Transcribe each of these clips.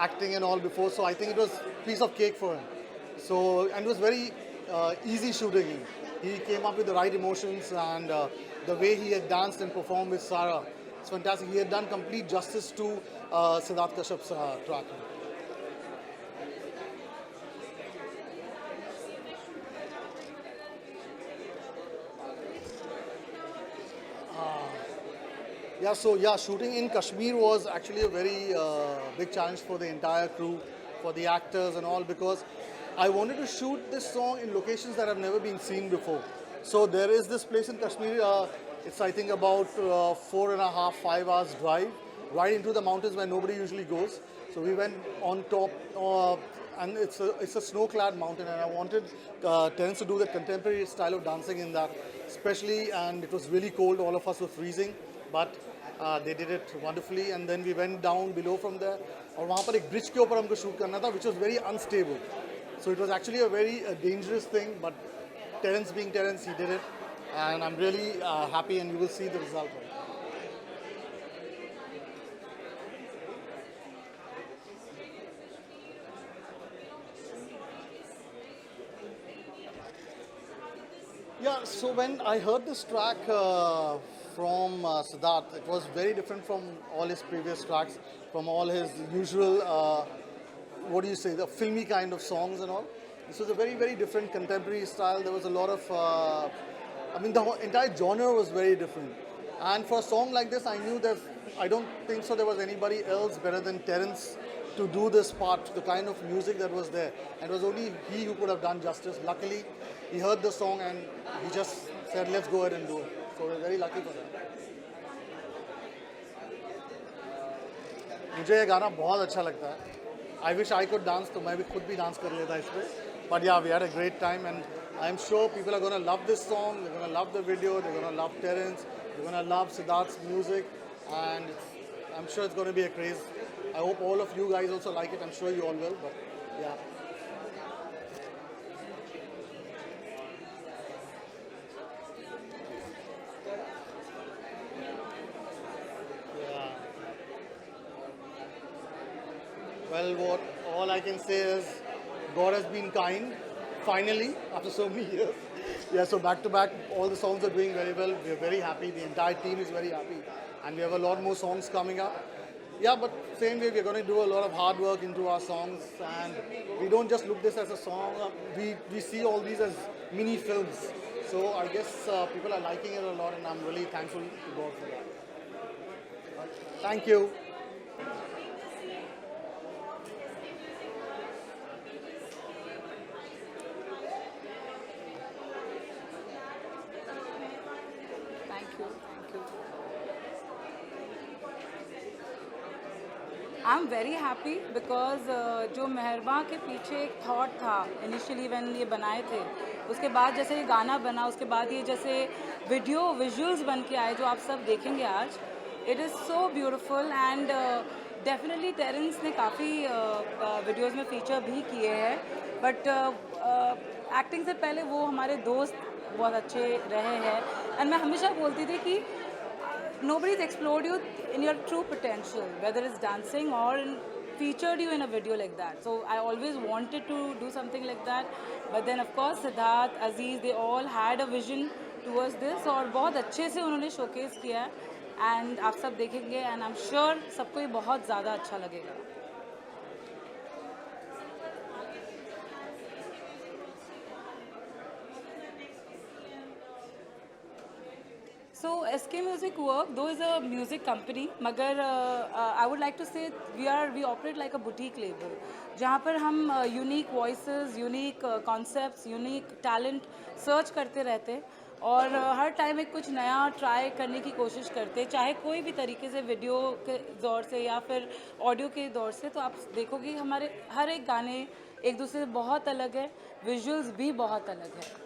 acting and all before, so I think it was a piece of cake for him. So, and it was very easy shooting him. He came up with the right emotions, and the way he had danced and performed with Sarah, it's fantastic. He had done complete justice to Siddharth Kashyap's track. Yeah, so yeah, shooting in Kashmir was actually a very big challenge for the entire crew, for the actors and all, because I wanted to shoot this song in locations that have never been seen before. So there is this place in Kashmir, it's I think about 4.5, 5 hours drive, right into the mountains where nobody usually goes. So we went on top, and it's a snow-clad mountain, and I wanted Terence to do the contemporary style of dancing in that, especially, and it was really cold. All of us were freezing, but they did it wonderfully. And then we went down below from there, और वहाँ पर एक bridge के ऊपर हमको shoot करना था, which was very unstable. So it was actually a very dangerous thing, but Terence being Terence, he did it, and I'm really happy, and you will see the result. Yeah, so when I heard this track from Siddharth, it was very different from all his previous tracks, from all his usual, what do you say, the filmy kind of songs and all. This was a very, very different contemporary style. There was a lot of, I mean, the whole entire genre was very different. And for a song like this, I knew that I don't think so there was anybody else better than Terence to do this part, the kind of music that was there. And it was only he who could have done justice. Luckily, he heard the song and he just said, let's go ahead and do it. So we're very lucky for that. मुझे ये गाना बहुत अच्छा लगता है. I wish I could dance, तो मैं भी खुद भी dance कर लेता इस पे. But yeah, we had a great time, and I'm sure people are going to love this song. They're going to love the video. They're going to love Terence. They're going to love Siddharth's music, and I'm sure it's going to be a craze. I hope all of you guys also like it. I'm sure you all will. But yeah. Yeah. Well, what all I can say is God has been kind, finally, after so many years. Yeah, so back to back, all the songs are doing very well. We are very happy. The entire team is very happy. And we have a lot more songs coming up. Yeah, but same way, we're going to do a lot of hard work into our songs. And we don't just look this as a song. We see all these as mini films. So I guess people are liking it a lot, and I'm really thankful to God for that. Thank you. Thank you. Thank you. I'm very happy because जो मेहरबा के पीछे एक thought था initially when ये बनाए थे, उसके बाद जैसे ये गाना बना, उसके बाद ये जैसे वीडियो विजुअल्स बन के आए जो आप सब देखेंगे आज, it is so beautiful. And definitely Terence ने काफ़ी वीडियोस में फीचर भी किए हैं, बट एक्टिंग से पहले वो हमारे दोस्त बहुत अच्छे रहे हैं. एंड मैं हमेशा बोलती थी कि nobody's explored you in your true potential, whether it's dancing or featured you in a video like that. So I always wanted to do something like that. But then of course Siddharth, Aziz, they all had a vision towards this और बहुत अच्छे से उन्होंने showcase किया है. And आप सब देखेंगे and I'm sure सबको ये बहुत ज़्यादा अच्छा लगेगा. So SK Music Work, though is a music company, मगर I would like to say we operate like a boutique label, जहाँ पर हम unique voices, unique concepts, unique talent search करते रहते हैं और हर टाइम एक कुछ नया ट्राई करने की कोशिश करते हैं, चाहे कोई भी तरीके से वीडियो के दौर से या फिर ऑडियो के दौर से. तो आप देखोगे हमारे हर एक गाने एक दूसरे से बहुत अलग है, विजुअल्स भी बहुत अलग है.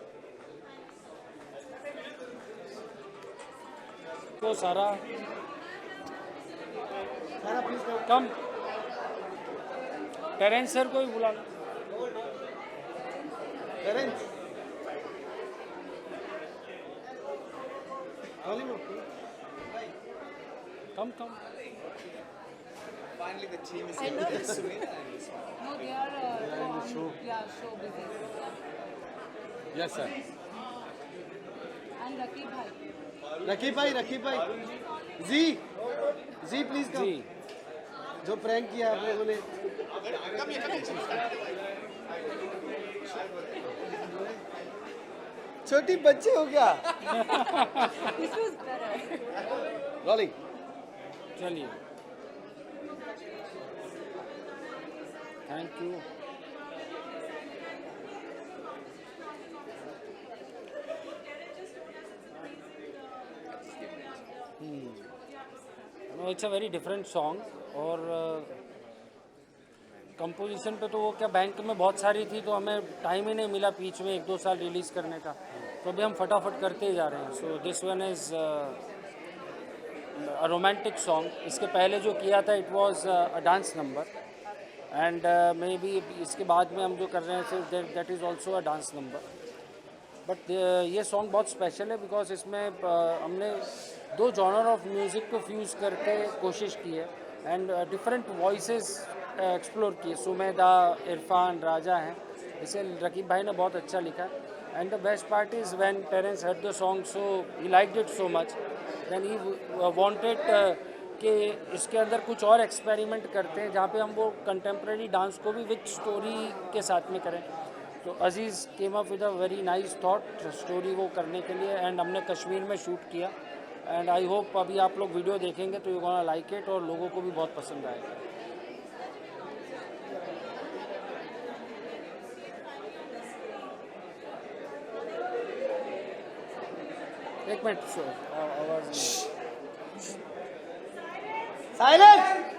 तो सारा कम टेरेंस सर को ही बुला लो. Terence. Come Finally, the team is I here. love There's it. Sumita and this one. No, they are on, show busy. Yes, sir. And Rakib bhai. Raqib भाई जी प्लीज कम जी जो प्रैंक किया आप लोगों ने छोटी बच्चे हो क्या This was better. रोलिंग चलिए thank you it's a very different song और कंपोजिशन पे तो वो क्या बैंक में बहुत सारी थी तो हमें टाइम ही नहीं मिला बीच में 1-2 साल रिलीज़ करने का तो अभी हम फटाफट करते ही जा रहे हैं so this one is a romantic song इसके पहले जो किया था it was a dance number and may be इसके बाद में हम जो कर रहे हैं सिर्फ that is also a dance number but ये सॉन्ग बहुत स्पेशल है बिकॉज इसमें हमने 2 जॉनर ऑफ म्यूज़िक को फ्यूज़ करके कोशिश की है एंड डिफरेंट वॉइसेस एक्सप्लोर किए सुमेदा इरफान राजा हैं इसे रकीब भाई ने बहुत अच्छा लिखा and the best part is when parents heard the song so he liked it so much then he wanted कि इसके अंदर कुछ और एक्सपेरिमेंट करते हैं जहाँ पे हम वो कंटेम्प्रेरी डांस को भी विद स्टोरी के साथ में करें तो Aziz came up with a very nice thought story वो करने के लिए एंड हमने कश्मीर में शूट किया एंड आई होप अभी आप लोग वीडियो देखेंगे तो यू गोना लाइक इट और लोगों को भी बहुत पसंद आएगा एक मिनट आवाज़ साइलेंस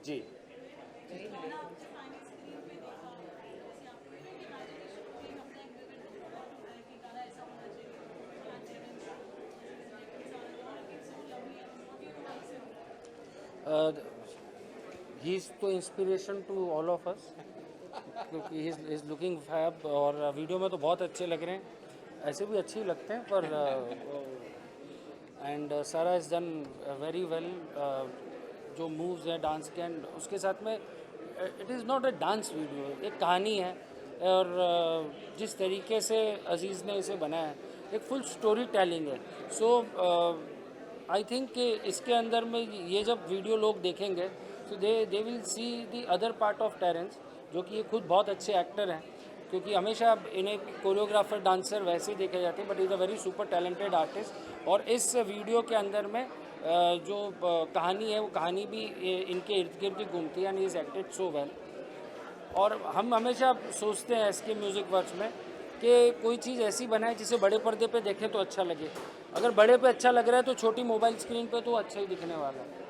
जी ही इज़ तो inspiration to all of us क्योंकि ही इज़ लुकिंग फैब और वीडियो में तो बहुत अच्छे लग रहे हैं ऐसे भी अच्छे ही लगते हैं पर एंड सारा इज़ डन वेरी वेल जो मूव्स हैं डांस के एंड उसके साथ में it is not a dance video एक कहानी है और जिस तरीके से अजीज़ ने इसे बनाया है एक फुल स्टोरी टेलिंग है सो आई थिंक कि इसके अंदर में ये जब वीडियो लोग देखेंगे तो they will see the other part of Terence जो कि ये खुद बहुत अच्छे एक्टर हैं क्योंकि हमेशा इन्हें कोरियोग्राफर डांसर वैसे ही देखे जाते हैं but is a very super talented artist और इस वीडियो के अंदर में जो कहानी है वो कहानी भी इनके इर्द गिर्द ही घूमती है and is acted so well और हम हमेशा सोचते हैं इसके म्यूज़िक वर्क्स में कि कोई चीज़ ऐसी बनाए जिसे बड़े पर्दे पे देखें तो अच्छा लगे अगर बड़े पे अच्छा लग रहा है तो छोटी मोबाइल स्क्रीन पे तो अच्छा ही दिखने वाला है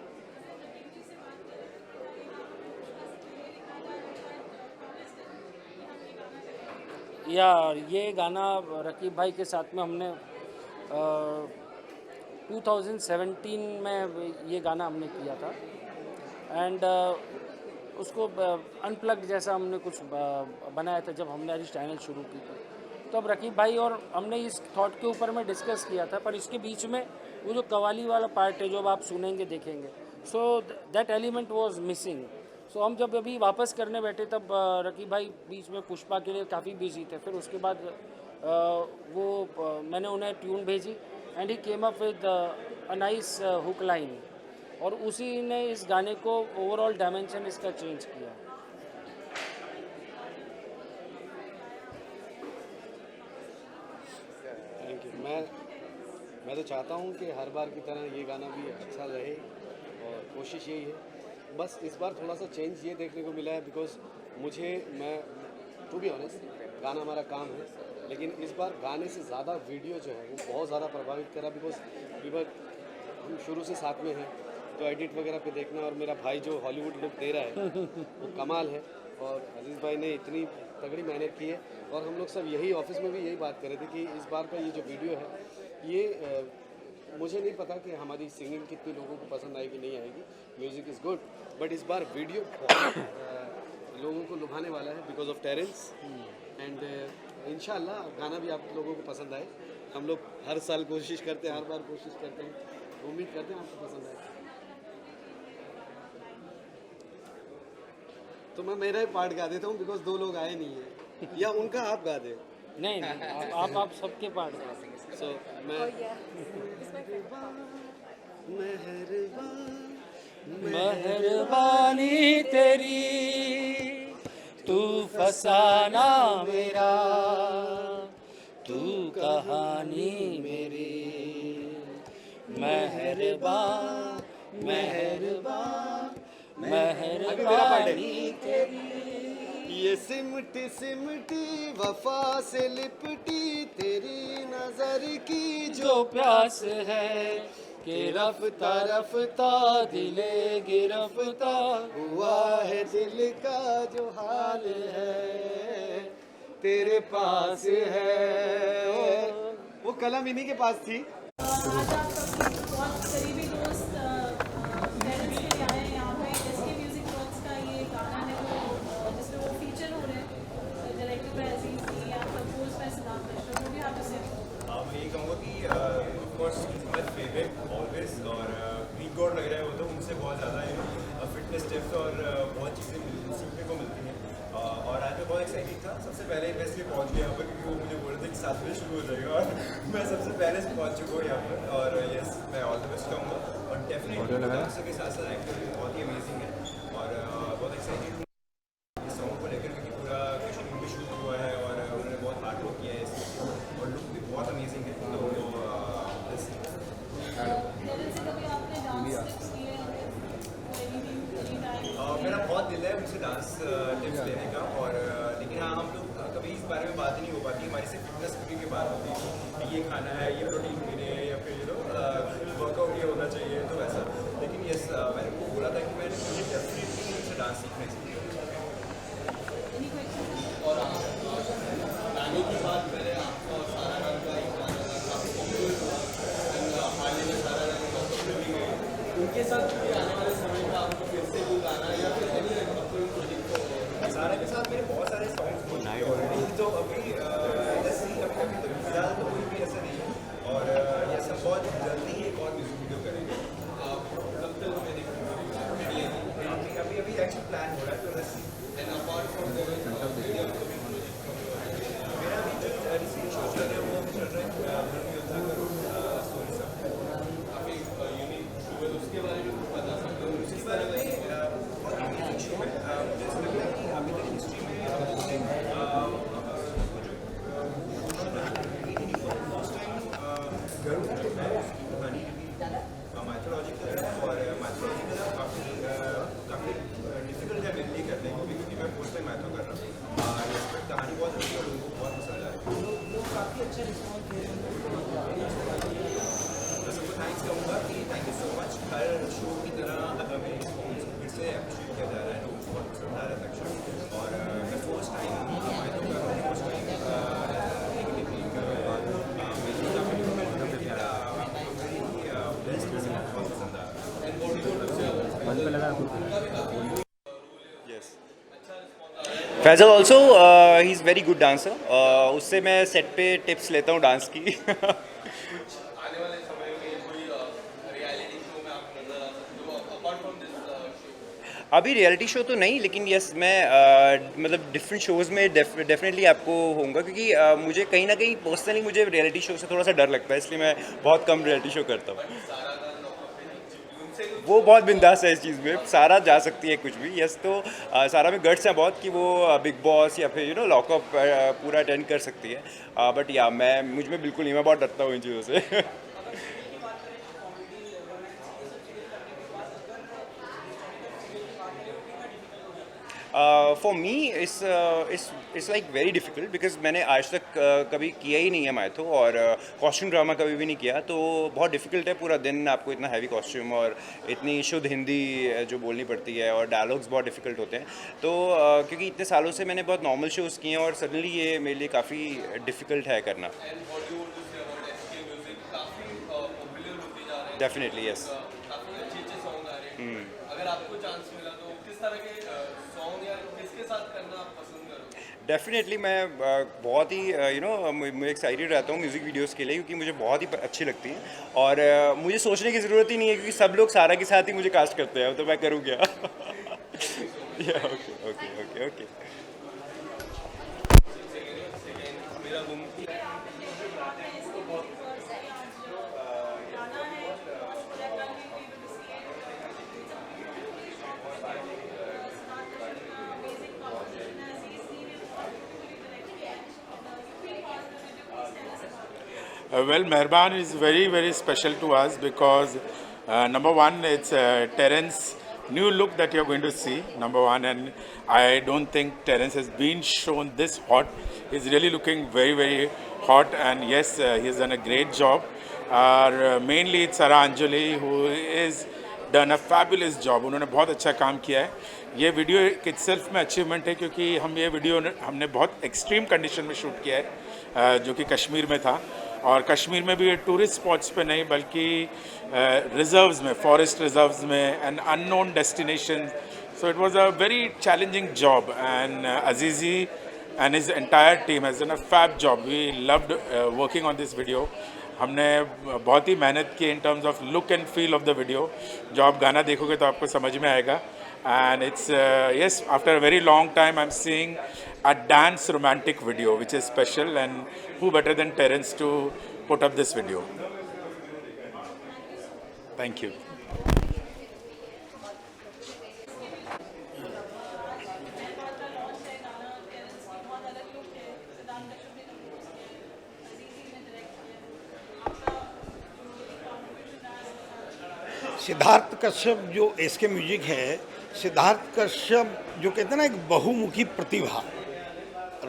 यार ये गाना रकीब भाई के साथ में हमने 2017 में ये गाना हमने किया था एंड उसको अनप्लग्ड जैसा हमने कुछ बनाया था जब हमने अरिश चैनल शुरू की थी तो अब रकीब भाई और हमने इस थॉट के ऊपर में डिस्कस किया था पर इसके बीच में वो जो कवाली वाला पार्ट है जो अब आप सुनेंगे देखेंगे so that element was missing so हम जब अभी वापस करने बैठे तब रकीब भाई बीच में पुष्पा के लिए काफ़ी बिजी थे फिर उसके बाद मैंने उन्हें ट्यून भेजी and he came up with a nice hook line और उसी ने इस गाने को ओवरऑल डायमेंशन इसका चेंज किया थैंक यू मैं तो चाहता हूँ कि हर बार की तरह ये गाना भी अच्छा रहे और कोशिश यही है बस इस बार थोड़ा सा चेंज ये देखने को मिला है बिकॉज मैं टू बी ऑनेस्ट गाना हमारा काम है लेकिन इस बार गाने से ज़्यादा वीडियो जो है वो बहुत ज़्यादा प्रभावित करा बिकॉज हम शुरू से साथ में हैं तो एडिट वगैरह पे देखना और मेरा भाई जो हॉलीवुड लुक दे रहा है वो कमाल है और अजीज़ भाई ने इतनी तगड़ी मेहनत की है और हम लोग सब यही ऑफिस में भी यही बात कर रहे थे कि इस बार का ये जो वीडियो है ये मुझे नहीं पता कि हमारी सिंगिंग कितनी लोगों को पसंद आएगी नहीं आएगी म्यूज़िक इज़ गुड बट इस बार वीडियो लोगों को लुभाने वाला है बिकॉज ऑफ टेरेंस एंड इंशाल्लाह गाना भी आप लोगों को पसंद आए हम लोग हर साल कोशिश करते हैं हर बार कोशिश करते हैं उम्मीद करते हैं आपको पसंद आए। तो मैं मेरा ही पार्ट गा देता हूँ बिकॉज दो लोग आए नहीं है, या उनका आप गा दे। नहीं नहीं, आप सबके पार्ट गा सकते सो मैं मेहरबानी तेरी, तू फसाना मेरा, तू कहानी मेरी, मेहरबान मेहरबान मेहरबानी तेरी। ये सिमटी सिमटी वफा से लिपटी तेरी नजर की जो प्यास है कि रफ्ता रफ्ता दिले गिरफ्तार हुआ है दिल का जो हाल है तेरे पास है। वो कलम इन्हीं के पास थी। आज आप सबके बहुत करीबी दोस्त पेरेंट्स के लिए आए हैं यहाँ पे। एसके म्यूजिक वर्क्स का ये गाना है वो जिसमें वो फीचर हो रहे हैं, डायरेक्टर बाय अजीज जी, आप कंपोज बाय सदाम मिश्रा। वो भी आप इसे मैं ये कहूँगा कि ऑफकोर्स माई फेवरेट ऑलवेज, और ग्रीक गॉड लग रहा है वो तो उनसे बहुत ज़्यादा फिटनेस टिप्स और बहुत चीज़ें सीखने को मिलती हैं। और आज मैं बहुत एक्साइटेड था। सबसे पहले मैं इसलिए पहुँच गया यहाँ पर क्योंकि वो मुझे बोल रहे थे कि 7 बजे शुरू हो जाएगा, और मैं सबसे पहले से पहुँच चुका हूँ यहाँ पर। और यस, मैं ऑल द बेस्ट कहूँगा, और डेफिनेटली डांसर के साथ साथ एक्टर भी बहुत ही अमेजिंग है, और बहुत एक्साइटेड हूँ इस सॉन्ग को लेकर क्योंकि पूरा कश्मीर में शूट हुआ है और उन्होंने बहुत हार्ड वर्क किया है इसमें, और लुक भी बहुत अमेजिंग है। तो पेरेंट्स से कभी आपने डांस टिप्स लिए हैं? एनी टाइम मेरा बहुत दिल है उनसे डांस टिप्स लेने का, और लेकिन हाँ, हम लोग कभी इस बारे में बात ही नहीं हो पाती। हमारी सिर्फ फिटनेस पूरी की बात होती है कि ये खाना है, ये प्रोटीन पीने हैं, या फिर वर्कआउट ये होना चाहिए, तो वैसा। लेकिन यस, मैंने उनको बोला था कि मुझे डेफिनेटली उनसे डांस सीखना चाहिए। Any question? सारा के साथ मेरे बहुत सारे सॉन्ग्स हो चुके हैं ऑलरेडी, तो अभी अभी तो फिलहाल तो कोई भी ऐसा नहीं है, और ये सब बहुत जल्दी ही एक और म्यूजिक वीडियो करेंगे। अभी अभी एक्चुअली प्लान हो रहा है, तो बस मेरा अभी जो रिसेंट शो चल रहा है वो चल रहा है धर्म योद्धा का स्टोरी सब। उसके बारे में बहुत अमेजिंग शो है। मुझे ऐसा लगता है कि अभी तक हिस्ट्री में फर्स्ट टाइम गरुड़ जो है उसकी कहानी माइथोलॉजिकल है, और माइथोलॉजिकल काफ़ी डिफिकल्ट है मेरे लिए करने को भी, क्योंकि मैं फर्स्ट टाइम मैथो कर रहा हूँ। इसमें कहानी बहुत अच्छी है और उनको बहुत पसंद आ रही है। लोग काफ़ी अच्छा रिस्पॉन्स दे रहे हैं। मैं सबको थैंक्स कहूँगा कि thank you so much. Her show की तरह मेरे रिस्पॉन्स फिर से अप्रिशिएट किया जा रहा है, लोगों को बहुत पसंद आ रहा है। और मैं फर्स्ट टाइम मैथो कर रहा हूँ, फर्स्ट टाइम नेगेटिवली कर रहा हूँ। मेरी काफ़ी डिफिकल्ट है, बेस्ट बहुत पसंद आ रहा है। Yes. Faisal also he is very good dancer. उससे मैं सेट पे टिप्स लेता हूँ डांस की। अभी रियलिटी शो तो नहीं, लेकिन यस मैं मतलब डिफरेंट शोज़ में डेफिनेटली आपको होऊंगा, क्योंकि मुझे कहीं ना कहीं पर्सनली मुझे रियलिटी शो से थोड़ा सा डर लगता है, इसलिए मैं बहुत कम रियलिटी शो करता हूँ। वो बहुत बिंदास है इस चीज़ में, सारा जा सकती है कुछ भी। यस, तो सारा में गट्स हैं बहुत कि वो बिग बॉस या फिर लॉकअप पूरा अटेंड कर सकती है। बट या मुझ में बिल्कुल नहीं, मैं बहुत डरता हूँ इन चीज़ों से। For me it's like very difficult, because मैंने आज तक कभी किया ही नहीं है मैथो, और कॉस्ट्यूम ड्रामा कभी भी नहीं किया, तो बहुत डिफ़िकल्ट है। पूरा दिन आपको इतना हैवी कॉस्ट्यूम और इतनी शुद्ध हिंदी जो बोलनी पड़ती है, और डायलॉग्स बहुत डिफ़िकल्ट होते हैं। तो क्योंकि इतने सालों से मैंने बहुत नॉर्मल शोज़ किए हैं, और सडनली ये मेरे लिए काफ़ी डिफ़िकल्ट है करना। Definitely yes. अगर आपको चांस मिला तो किस तरह के सॉन्ग या किसके साथ करना आप पसंद करोगे? डेफिनेटली मैं बहुत ही मैं एक्साइटेड रहता हूँ म्यूज़िक वीडियोस के लिए, क्योंकि मुझे बहुत ही अच्छी लगती हैं और मुझे सोचने की ज़रूरत ही नहीं है, क्योंकि सब लोग सारा के साथ ही मुझे कास्ट करते हैं, तो मैं करूँ क्या? Okay okay okay okay. Well, Mehrbaan is very, very special to us because number one, it's Terence new look that you're going to see, number one, and I don't think Terence has been shown this hot. He's really looking very, very hot, and yes, he's done a great job. Mainly it's Sara Anjali who is done a fabulous job. उन्होंने बहुत अच्छा काम किया है. ये video itself में achievement है, क्योंकि हम ये वीडियो हमने बहुत एक्सट्रीम कंडीशन में शूट किया है, जो कि कश्मीर में था, और कश्मीर में भी टूरिस्ट स्पॉट्स पे नहीं बल्कि रिजर्व्स में, फॉरेस्ट रिजर्व्स में, and unknown destination. So it was a very challenging job, and अजीजी and his entire team has done a fab job. We loved working on this video. हमने बहुत ही मेहनत की in terms of look and feel of the video. जो आप गाना देखोगे तो आपको समझ में आएगा. And it's yes, after a very long time I'm seeing a dance romantic video which is special, and who better than Terence to put up this video. Thank you. Siddharth Kashyap जो एसके म्यूजिक है, सिद्धार्थ कश्यप जो कहते हैं ना एक बहुमुखी प्रतिभा,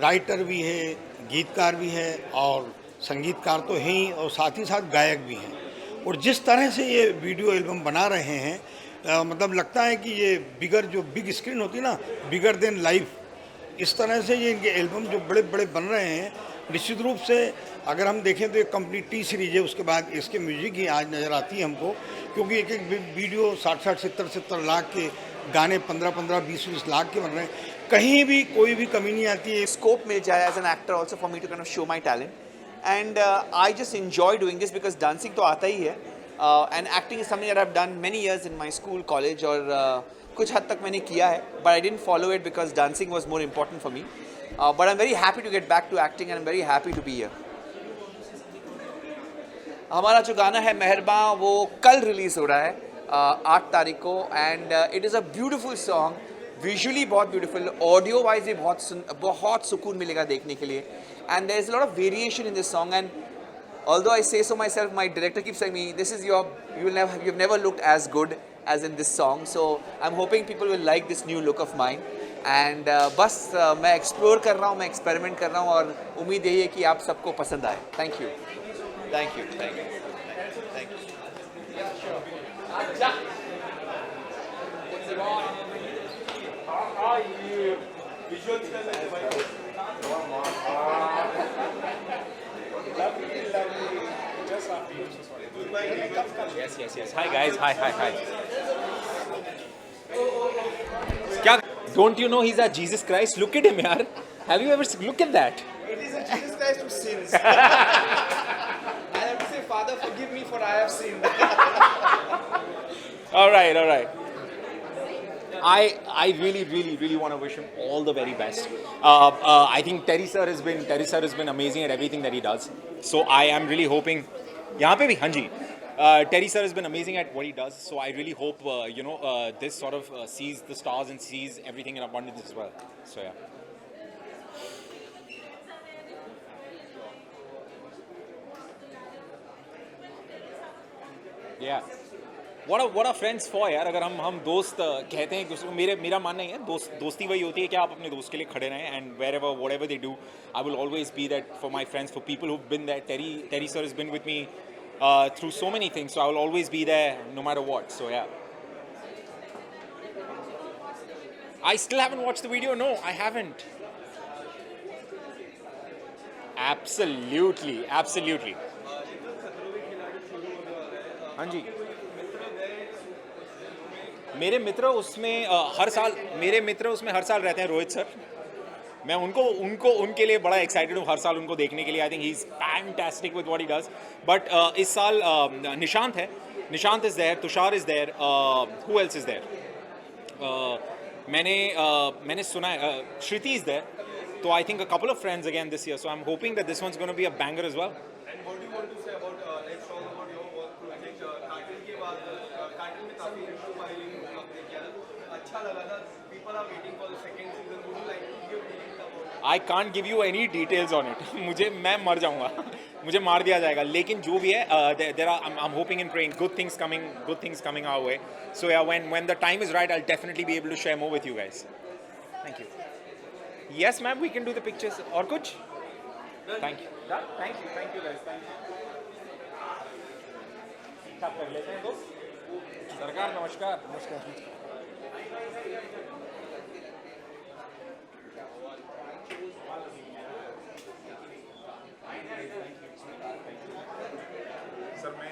writer भी है, गीतकार भी है और संगीतकार तो हैं ही, और साथ ही साथ गायक भी हैं. और जिस तरह से ये वीडियो एल्बम बना रहे हैं, मतलब लगता है कि ये बिग स्क्रीन होती है ना, बिगर देन लाइफ, इस तरह से ये इनके एल्बम जो बड़े बड़े बन रहे हैं. निश्चित रूप से अगर हम देखें तो एक कंपनी टी सीरीज है, उसके बाद इसके म्यूजिक ही आज नज़र आती है हमको, क्योंकि एक एक वीडियो 60-60, 70-70 लाख के गाने, 15-15, 20-20 लाख के बन रहे हैं. कहीं भी कोई भी कमी नहीं आती है. Scope मिल जाए as an actor also for me to kind of show my talent, and I just enjoy doing this because dancing तो आता ही है, and acting is something that I've done many years in my school, college, और कुछ हद तक मैंने किया है, but I didn't follow it because dancing was more important for me. But I'm very happy to get back to acting, and I'm very happy to be here. हमारा जो गाना है मेहरबान, वो कल रिलीज़ हो रहा है 8 तारीख को, and it is a beautiful song, visually बहुत ब्यूटीफुल, ऑडियो वाइज भी बहुत सुकून मिलेगा देखने के लिए, and there is a lot of variation in this song. And although I say so myself, my director keeps saying me, this is you've never looked as good as in this song, so I'm hoping people will like this new look of mine. And बस मैं explore कर रहा हूँ, मैं experiment कर रहा हूँ, और उम्मीद यही है कि आप सबको पसंद आए. Thank you, thank you, thank you, thank you. Yes. Hi guys. Hi. क्या? Don't you know he's a Jesus Christ? Look at him, yaar. Have you ever look at that? It is a Jesus Christ who sins. I have to say, Father, forgive me for I have sinned. All right. I really want to wish him all the very best. I think Terry sir has been amazing at everything that he does. So I am really hoping. यहाँ पे भी हाँ जी. Terry sir has been amazing at what he does, so I really hope this sort of sees the stars and sees everything in abundance as well. So yeah. Yeah. What are friends for यार? अगर हम दोस्त कहते हैं कि उसको, मेरा मानना ही है, दोस्ती वही होती है कि आप अपने दोस्त के लिए खड़े रहें, and whatever they do, I will always be that for my friends, for people who've been there. Terry sir has been with me through so many things, so I will always be there no matter what. So yeah. I still haven't watched the video. No, I haven't. Absolutely. हाँ जी. मेरे मित्र उसमें हर साल रहते हैं, Rohit sir, मैं उनके लिए बड़ा एक्साइटेड हूँ हर साल उनको देखने के लिए. I think he is fantastic with what he does. But इस साल निशांत है. Nishant is there, Tushar is there, who else is there? मैंने सुना है श्रुति इज़ देयर. तो I think a couple of friends again this year. So I am hoping that this one's gonna be a banger as well. And what do you want to say about next song about your work? I think Cartel के बाद Cartel में काफी inspiring आपने किया था. अच्छा लगा था. People are waiting for the second season. Would you like to give details about it? I can't give you any details on it. मैं मर जाऊंगा. मुझे मार दिया जाएगा. लेकिन जो भी है there are I am hoping and praying good things coming our way. So yeah when the time is right I will definitely be able to share more with you guys. Thank you. Yes ma'am, we can do the pictures. और कुछ? Thank you guys. ठीक ठाक कर लेते हैं दोस्त. सरकार नमस्कार. सर मैं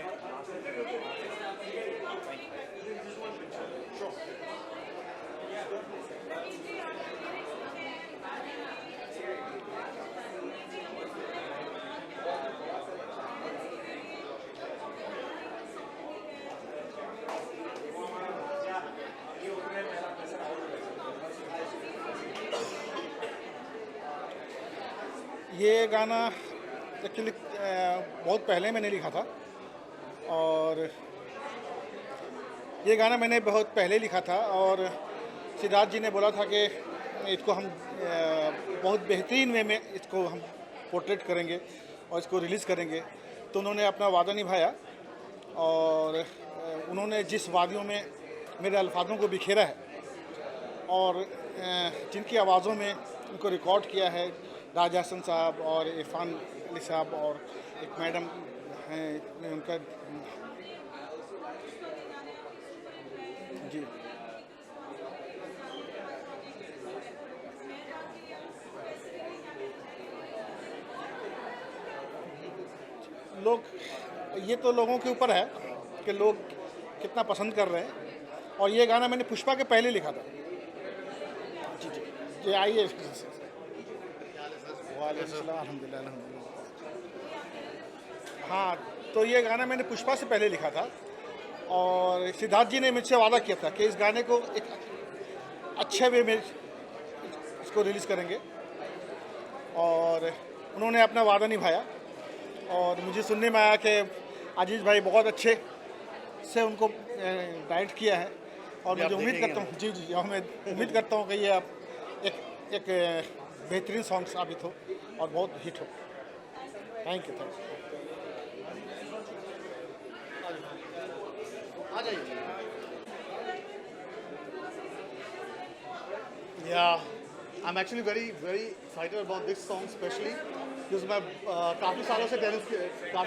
ये गाना एक्चुअली बहुत पहले मैंने लिखा था और ये गाना मैंने बहुत पहले लिखा था और सिद्धार्थ जी ने बोला था कि इसको हम बहुत बेहतरीन वे में इसको हम पोर्ट्रेट करेंगे और इसको रिलीज़ करेंगे. तो उन्होंने अपना वादा निभाया और उन्होंने जिस वादियों में मेरे अल्फाजों को बिखेरा है और जिनकी आवाज़ों में उनको रिकॉर्ड किया है राजा हसन साहब और इरफान अली साहब और एक मैडम हैं उनका जी लोग ये तो लोगों के ऊपर है कि लोग कितना पसंद कर रहे हैं. और ये गाना मैंने पुष्पा के पहले लिखा था. जी जी जी आइए. अल्हम्दुलिल्लाह. हाँ, तो ये गाना मैंने पुष्पा से पहले लिखा था और सिद्धार्थ जी ने मुझसे वादा किया था कि इस गाने को एक अच्छे वे में इसको रिलीज़ करेंगे और उन्होंने अपना वादा निभाया. और मुझे सुनने में आया कि अजीज भाई बहुत अच्छे से उनको डायरेक्ट किया है और मुझे उम्मीद करता हूँ जी मैं उम्मीद करता हूँ कि ये आप एक बेहतरीन सॉन्ग साबित हो और बहुत हिट हो. Thank you. आ जाइए. I am actually very excited about this song specially क्योंकि मैं काफ़ी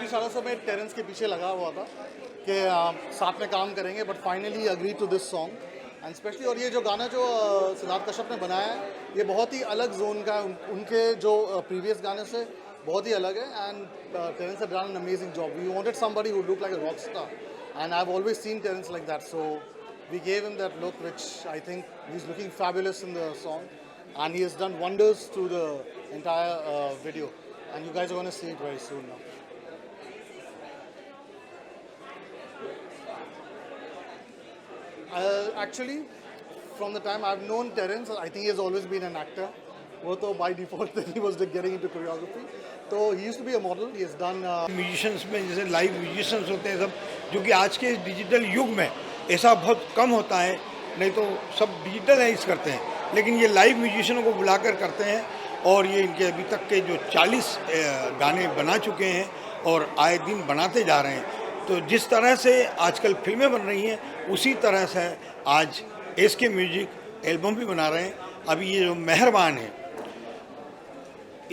सालों से मैं टेरेंस के पीछे लगा हुआ था कि साथ में काम करेंगे but finally agree to this song and specially. और ये जो गाना जो सिद्धार्थ कश्यप ने बनाया है ये बहुत ही अलग जोन का है उनके जो प्रीवियस गाने से बहुत ही अलग है. And Terence had done an amazing job. We wanted somebody who look like a rock star and I have always seen Terence like that. So we gave him that look which I think he is looking fabulous in the song and he has done wonders through the entire video and you guys are going to see it very soon now. Actually, from the time I've known Terence, I think he has always been an actor. वो तो by default he was getting into choreography. So he used to be a model. He has done. Musicians में जैसे live musicians होते हैं सब, जो कि आज के डिजिटल युग में ऐसा बहुत कम होता है. नहीं तो सब डिजिटलाइज करते हैं, लेकिन ये लाइव म्यूजिशियनों को बुलाकर करते हैं. और ये इनके अभी तक के जो 40 गाने बना चुके हैं और आए दिन बनाते जा रहे हैं. तो जिस तरह से आजकल फिल्में बन रही हैं उसी तरह से आज एसके म्यूजिक एल्बम भी बना रहे हैं. अभी ये जो मेहरबान है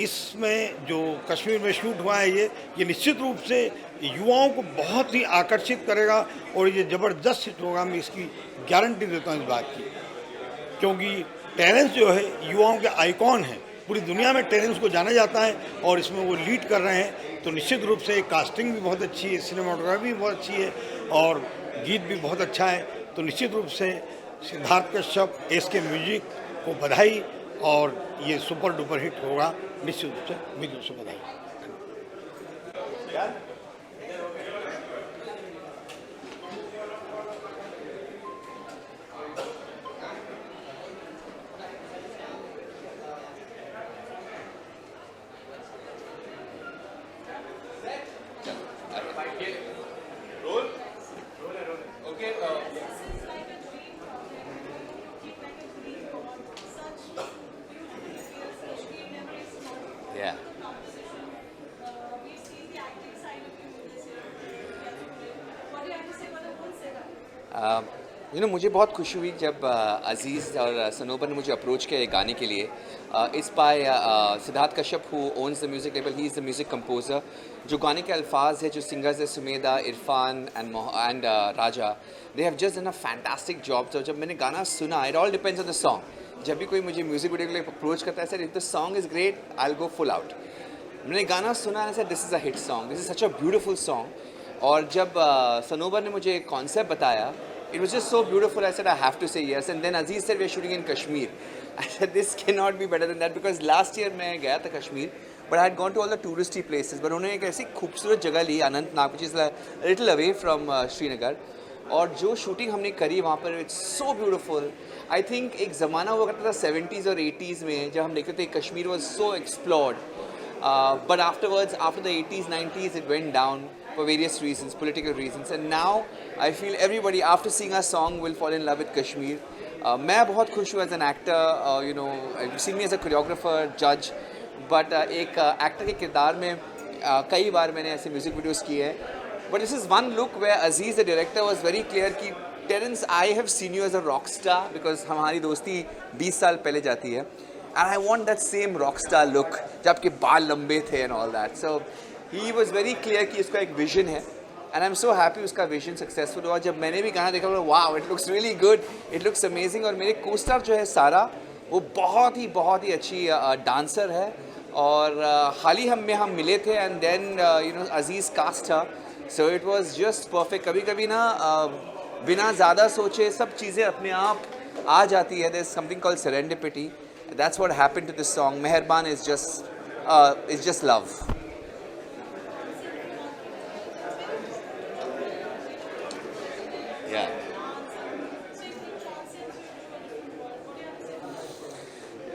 इसमें जो कश्मीर में शूट हुआ है ये निश्चित रूप से युवाओं को बहुत ही आकर्षित करेगा और ये ज़बरदस्त हिट होगा. मैं इसकी गारंटी देता हूँ इस बात की, क्योंकि टेरेंस जो है युवाओं के आइकॉन हैं. पूरी दुनिया में टेरेंस को जाना जाता है और इसमें वो लीड कर रहे हैं. तो निश्चित रूप से कास्टिंग भी बहुत अच्छी है, सिनेमाटोग्राफी भी बहुत अच्छी है और गीत भी बहुत अच्छा है. तो निश्चित रूप से सिद्धार्थ कश्यप एसके म्यूजिक को बधाई और ये सुपर डुपर हिट होगा निश्चित रूप से। वीडियो से बधाई। Yeah. मुझे बहुत खुशी हुई जब अजीज़ और सनोबर ने मुझे अप्रोच किया गाने के लिए। इस by Siddharth Kashyap who owns the music label, he is the music composer. जो गाने के अल्फाज है, जो सिंगर्स है Sumedha, Irfan and Raja, they have just done a fantastic job. तो जब मैंने गाना सुना, it all depends on the song. जब भी कोई मुझे म्यूज़िक वीडियो के लिए अप्रोच करता है, sir if the song is great I will go full out. मैंने गाना सुना है, sir this is a hit song, this is such a beautiful song. और जब सनोबर ने मुझे कॉन्सेप्ट बताया, it was just so beautiful. I said I have to say yes. And then Aziz said we're shooting in Kashmir. I said this cannot be better than that because last year मैं गया था Kashmir, but I had gone to all the touristy places. But उन्होंने एक ऐसी खूबसूरत जगह ली, Anantnag, which is a little away from Srinagar, और जो शूटिंग हमने करी वहाँ पर, it's so beautiful. I think एक ज़माना हुआ करता था 70s और 80s में, जब हम देखते थे Kashmir was so explored. But afterwards, after the 80s, 90s, it went down for various reasons, political reasons. And now I feel everybody, after seeing our song, will fall in love with Kashmir. मैं बहुत खुश हूँ as an actor, you know, you've seen me as a choreographer, judge, but एक actor के किरदार में कई बार मैंने ऐसे music videos किए हैं. But this is one look where Aziz, the director, was very clear कि Terence, I have seen you as a rock star because हमारी दोस्ती 20 साल पहले जाती है. And I want that same rock star look, जब आपके बाल लंबे थे and all that. So he was very clear कि इसका एक vision है. And I'm so happy उसका vision successful हुआ. जब मैंने भी गाना देखा, wow, it looks really good, it looks amazing. और मेरे co-star जो है सारा, वो बहुत ही अच्छी dancer है. और हाल ही हम मिले थे and then you know Aziz cast her. So it was just perfect. कभी ना बिना ज़्यादा सोचे सब चीज़ें अपने आप आ जाती है. There's something called serendipity. That's what happened to this song. Meherban is just love. Yeah.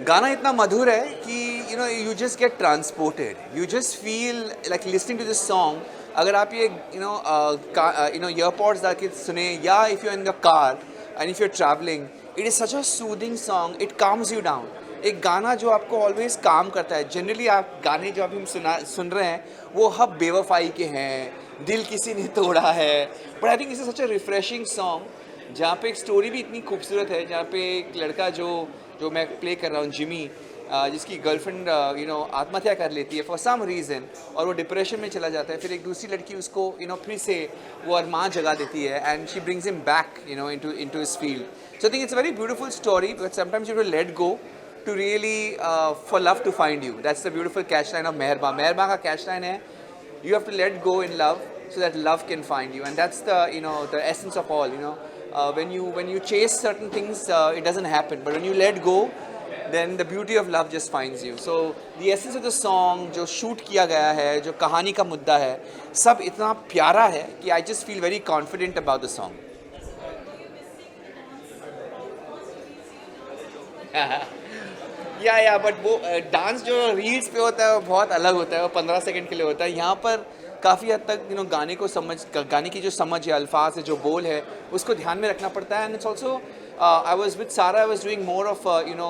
गाना इतना मधुर है कि you know you just get transported. You just feel like listening to this song. अगर आप ये you know earpods डाल के सुने, या if you're in the car and if you're traveling, it is such a soothing song. It calms you down. एक गाना जो आपको ऑलवेज काम करता है. जनरली आप गाने जो अभी हम सुन रहे हैं वो हब बेवफाई के हैं, दिल किसी ने तोड़ा है. But I think it's such a refreshing song जहाँ पे एक स्टोरी भी इतनी खूबसूरत है, जहाँ पे एक लड़का जो मैं प्ले कर रहा हूँ जिमी, जिसकी गर्लफ्रेंड यू नो आत्महत्या कर लेती है फॉर सम रीज़न, और वो डिप्रेशन में चला जाता है. फिर एक दूसरी लड़की उसको यू नो फिर से वो अरमान जगा देती है and she brings him back you know into his field. So I think it's a very beautiful story, but sometimes you will let go to really for love to find you. That's the beautiful catchline of Meherban. Meherban का catchline है, you have to let go in love so that love can find you, and that's the you know the essence of all. You know when you chase certain things, it doesn't happen, but when you let go, then the beauty of love just finds you. So the essence of the song, जो shoot किया गया है, जो कहानी का मुद्दा है, सब इतना प्यारा है कि I just feel very confident about the song. या बट वो डांस जो रील्स पे होता है वो बहुत अलग होता है, वो 15 सेकंड के लिए होता है. यहाँ पर काफ़ी हद तक यू नो गाने की जो समझ है, अल्फाज है, जो बोल है, उसको ध्यान में रखना पड़ता है. And it's also I was with Sara, I was doing more of you know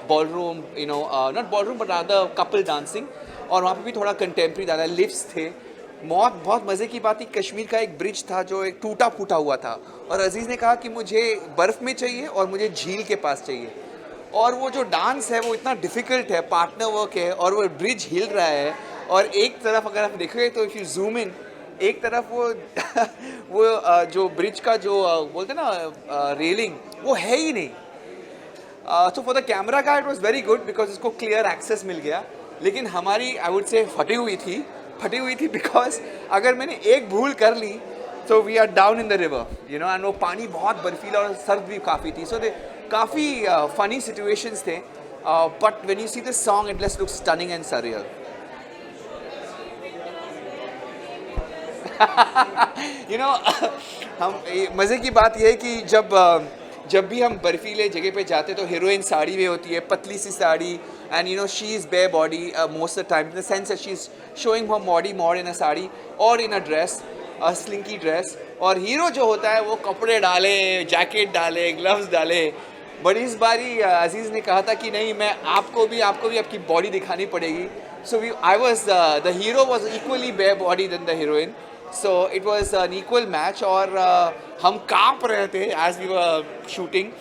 ballroom, you know not ballroom but rather couple dancing, और वहाँ पर भी थोड़ा कंटेम्प्रेरी ज़्यादा लिफ्ट्स थे. बहुत मज़े की बात थी, कश्मीर का एक ब्रिज था जो एक टूटा फूटा हुआ था, और अजीज़ ने कहा कि मुझे बर्फ़ में चाहिए और मुझे झील के पास चाहिए. और वो जो डांस है वो इतना डिफ़िकल्ट है, पार्टनर वर्क है, और वो ब्रिज हिल रहा है, और एक तरफ अगर आप देखोगे तो इफ़ यू जूम इन, एक तरफ वो जो ब्रिज का जो बोलते हैं ना रेलिंग, वो है ही नहीं. सो फॉर द कैमरा का it was very good because उसको क्लियर एक्सेस मिल गया. लेकिन हमारी आई वुड से फटी हुई थी बिकॉज अगर मैंने एक भूल कर ली तो we are down in the river you know, and वो पानी बहुत बर्फीला और सर्द भी काफ़ी थी. सो काफ़ी फ़नी सिचुएशंस थे. but when you see the song, it just looks stunning and surreal. You know, हम मज़े की बात यह है कि जब भी हम बर्फीले जगह पे जाते तो हीरोइन साड़ी में होती है, पतली सी sari, and you know she is bare body most of the time, in the sense that she is showing her body more in a sari or in a dress, a slinky dress. और hero जो होता है वो कपड़े डाले, jacket डाले, gloves डाले. But इस बारी अजीज़ ने कहा था कि नहीं, मैं आपको भी आपकी बॉडी दिखानी पड़ेगी. So I was the hero was equally bare body than the heroine. So it was an equal match. और हम काँप रहे थे as we were shooting.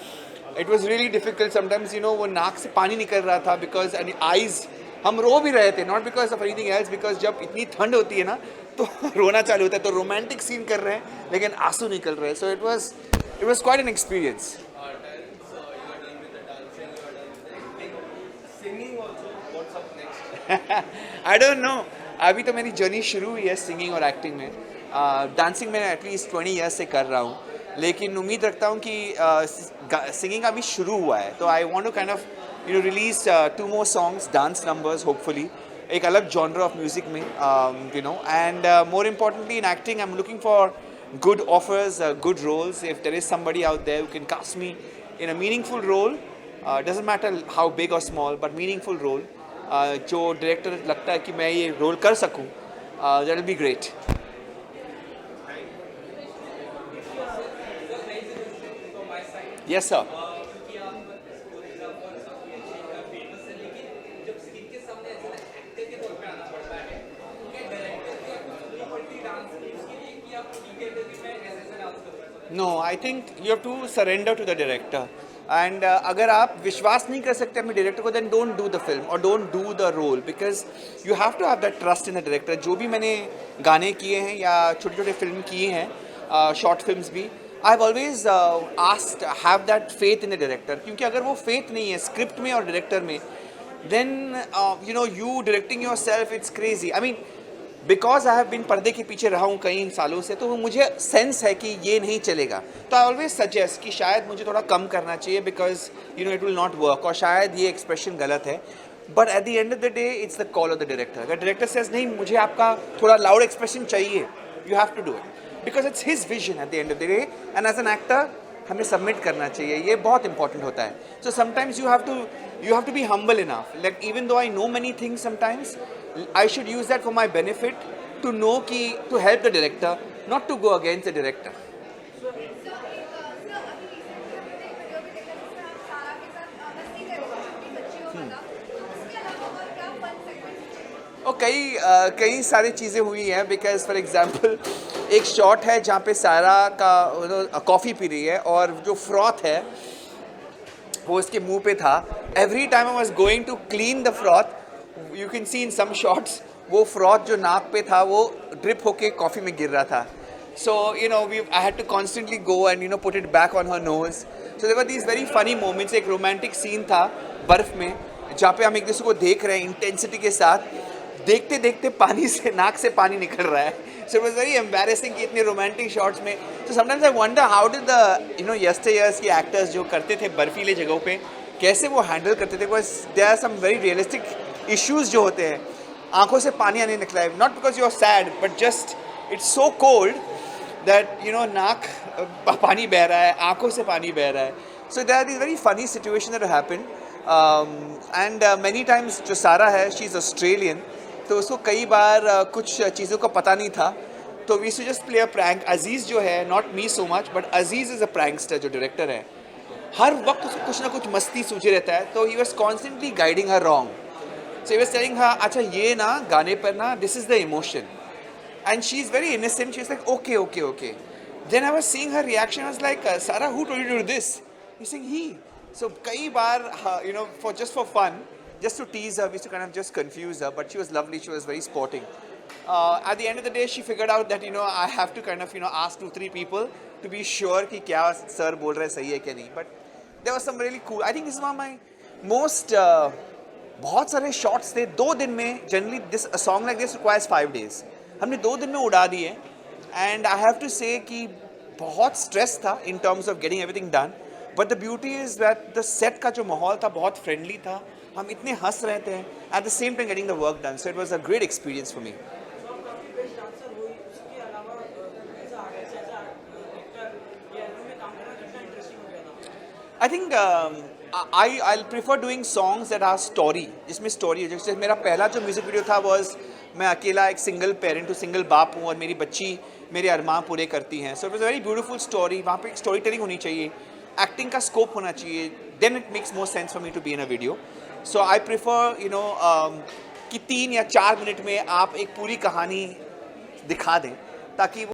It was really difficult. Sometimes you know वो नाक से पानी निकल रहा था because and eyes, हम रो भी रहे थे, not because of anything else, because जब इतनी ठंड होती है ना तो रोना चालू होता है. तो रोमांटिक सीन कर रहे हैं लेकिन आंसू निकल रहे हैं. So it was quite an experience. I don't know. अभी तो मेरी जर्नी शुरू हुई है सिंगिंग और एक्टिंग में. डांसिंग में एटलीस्ट 20 ईयर्स से कर रहा हूँ, लेकिन उम्मीद रखता हूँ कि सिंगिंग अभी शुरू हुआ है. तो I want to kind of release 2 more songs, dance numbers, hopefully एक अलग जॉनर ऑफ म्यूजिक में, and more importantly in acting I am looking for good offers, good roles. If there is somebody out there who can cast me in a meaningful role, doesn't matter how big or small, but meaningful role, जो director लगता है कि मैं ये role कर सकूं, that will be great. Yes sir. No, I think you have to surrender to the director. And अगर आप विश्वास नहीं कर सकते अपने डायरेक्टर को, then don't do the film or don't do the role, because you have to have that trust in the director. जो भी मैंने गाने किए हैं या छोटे छोटे फिल्म किए हैं, शॉर्ट फिल्म्स भी, I've always asked have that faith in the director. क्योंकि अगर वो faith नहीं है स्क्रिप्ट में और डायरेक्टर में, then you know you directing yourself, it's crazy. I mean, because I have been पर्दे के पीछे रहा हूँ कई सालों से, तो मुझे सेंस है कि ये नहीं चलेगा. तो आई ऑलवेज सजेस्ट कि शायद मुझे थोड़ा कम करना चाहिए, because you know it will not work, और शायद ये एक्सप्रेशन गलत है. But at the end of the day it's the call of the director. अगर डायरेक्टर सेज नहीं, मुझे आपका थोड़ा लाउड एक्सप्रेशन चाहिए, you have to do it, because it's his vision at the end of the day. And as an actor हमें submit करना चाहिए, ये बहुत इंपॉर्टेंट होता है. So sometimes you have to be humble enough, like even though I know many things, sometimes I should use that for my benefit, to know ki to help the director, not to go against the director. और कई सारी चीज़ें हुई हैं, because for example एक shot है जहाँ पे सारा का कॉफ़ी पी रही है और जो फ्रॉथ है वो उसके मुंह पे था. Every time I was going to clean the froth, you can see in some shots वो फ्रॉथ जो नाक पे था वो ड्रिप होके कॉफ़ी में गिर रहा था. So you know I had to constantly go and you know put it back on her nose. So there were these very funny moments. एक रोमांटिक सीन था बर्फ़ में जहाँ पे हम एक दूसरे को देख रहे हैं इंटेंसिटी के साथ, देखते देखते पानी से नाक से पानी निकल रहा है. So it was very embarrassing कि इतने रोमांटिक शॉट्स में. So sometimes I wonder how did the you know yesteryears के एक्टर्स जो करते थे बर्फीले जगहों पे, कैसे वो हैंडल करते थे. Because there are some very realistic issues जो होते हैं. आंखों से पानी आने निकला है, not because you are sad, but just it's so cold that you know नाक पानी बह रहा है, आंखों से पानी बह रहा है. So there are these very funny situation that happen. And many times जो सारा है, शी इज़ ऑस्ट्रेलियन, तो उसको कई बार कुछ चीज़ों का पता नहीं था, तो वी सु जस्ट प्ले अ प्रैंक. अजीज़ जो है, not me so much, but Aziz is a prankster जो डायरेक्टर है. हर वक्त उसको कुछ ना कुछ मस्ती सूझे रहता है, तो he was constantly guiding her wrong. So he was telling her, अच्छा ये ना गाने पर ना this is the emotion, and she is very innocent. She was like okay. Then I was seeing her reaction. I was like, Sarah, who told you to do this? He's saying he. So कई बार you know for fun, just to tease her, we used to kind of just confuse her. But she was lovely. She was very sporting. At the end of the day, she figured out that you know I have to kind of you know ask 2-3 people to be sure कि क्या sir बोल रहे सही है क्या नहीं. But there was some really cool. I think this is one of my most बहुत सारे शॉट्स थे 2 दिन में. Generally this a song like this requires 5 days. हमने 2 दिन में उड़ा दिए. एंड आई हैव टू से कि बहुत स्ट्रेस था in terms of getting everything done, but the beauty is that the set का जो माहौल था बहुत फ्रेंडली था, हम इतने हंस रहे थे at the same time getting the work done, so it was a great experience for me. I think I'll prefer doing songs that are story, जिसमें story है. जैसे मेरा पहला जो म्यूजिक वीडियो था was मैं अकेला एक सिंगल पेरेंट हूँ, सिंगल बाप हूँ और मेरी बच्ची मेरे अरमान पूरे करती हैं. So it was a very beautiful story. वहाँ पे एक स्टोरी टेलिंग होनी चाहिए, एक्टिंग का स्कोप होना चाहिए. Then it makes more sense for me to be in a video. So I prefer कि 3 या 4 मिनट में आप एक पूरी कहानी दिखा दें ताकि